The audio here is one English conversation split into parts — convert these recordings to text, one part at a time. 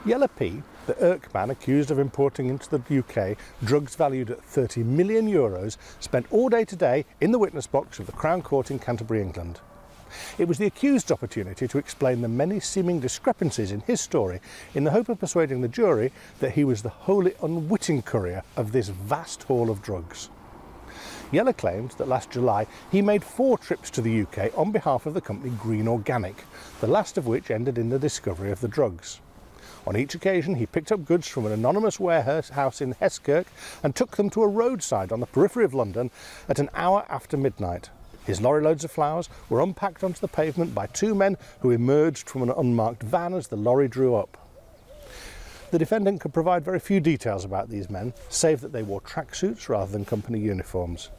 Jelle P, the Urker man accused of importing into the UK drugs valued at €30 million, spent all day today in the witness box of the Crown Court in Canterbury, England. It was the accused's opportunity to explain the many seeming discrepancies in his story in the hope of persuading the jury that he was the wholly unwitting courier of this vast haul of drugs. Jelle claimed that last July he made 4 trips to the UK on behalf of the company Green Organic, the last of which ended in the discovery of the drugs. On each occasion he picked up goods from an anonymous warehouse in Heskirk and took them to a roadside on the periphery of London at an hour after midnight. His lorry loads of flowers were unpacked onto the pavement by 2 men who emerged from an unmarked van as the lorry drew up. The defendant could provide very few details about these men, save that they wore tracksuits rather than company uniforms.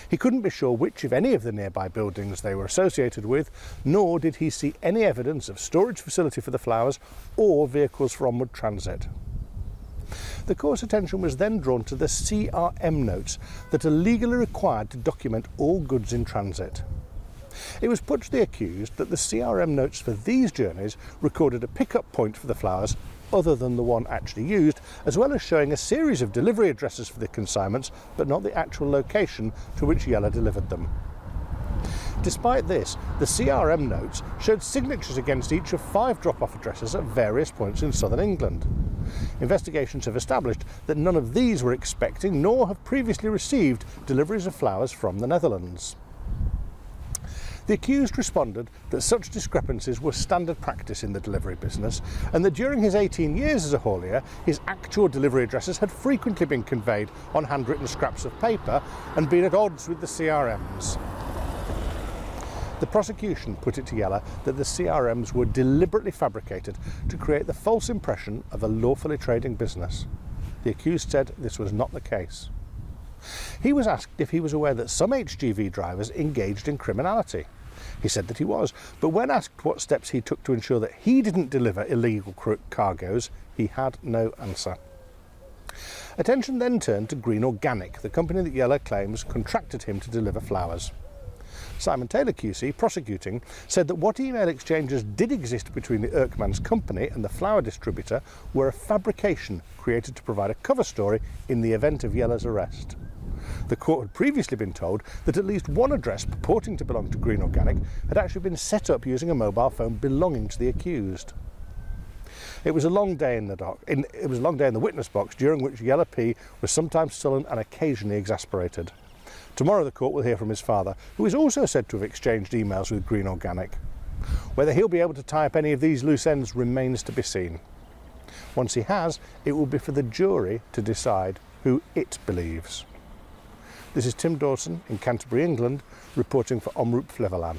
He couldn't be sure which, if any, of the nearby buildings they were associated with, nor did he see any evidence of storage facility for the flowers or vehicles for onward transit. The court's attention was then drawn to the CRM notes that are legally required to document all goods in transit. It was put to the accused that the CRM notes for these journeys recorded a pick-up point for the flowers other than the one actually used, as well as showing a series of delivery addresses for the consignments, but not the actual location to which Jelle delivered them. Despite this, the CRM notes showed signatures against each of 5 drop-off addresses at various points in southern England. Investigations have established that none of these were expecting nor have previously received deliveries of flowers from the Netherlands. The accused responded that such discrepancies were standard practice in the delivery business and that during his 18 years as a haulier, his actual delivery addresses had frequently been conveyed on handwritten scraps of paper and been at odds with the CRMs. The prosecution put it to Jelle that the CRMs were deliberately fabricated to create the false impression of a lawfully trading business. The accused said this was not the case. He was asked if he was aware that some HGV drivers engaged in criminality. He said that he was, but when asked what steps he took to ensure that he didn't deliver illegal cargoes, he had no answer. Attention then turned to Green Organic, the company that Jelle claims contracted him to deliver flowers. Simon Taylor QC, prosecuting, said that what email exchanges did exist between the Urkerman's company and the flower distributor were a fabrication created to provide a cover story in the event of Jelle's arrest. The court had previously been told that at least one address purporting to belong to Green Organic had actually been set up using a mobile phone belonging to the accused. It was a long day in the witness box, during which Jelle P was sometimes sullen and occasionally exasperated. Tomorrow the court will hear from his father, who is also said to have exchanged emails with Green Organic. Whether he'll be able to tie up any of these loose ends remains to be seen. Once he has, it will be for the jury to decide who it believes. This is Tim Dawson in Canterbury, England, reporting for Omroep Flevoland.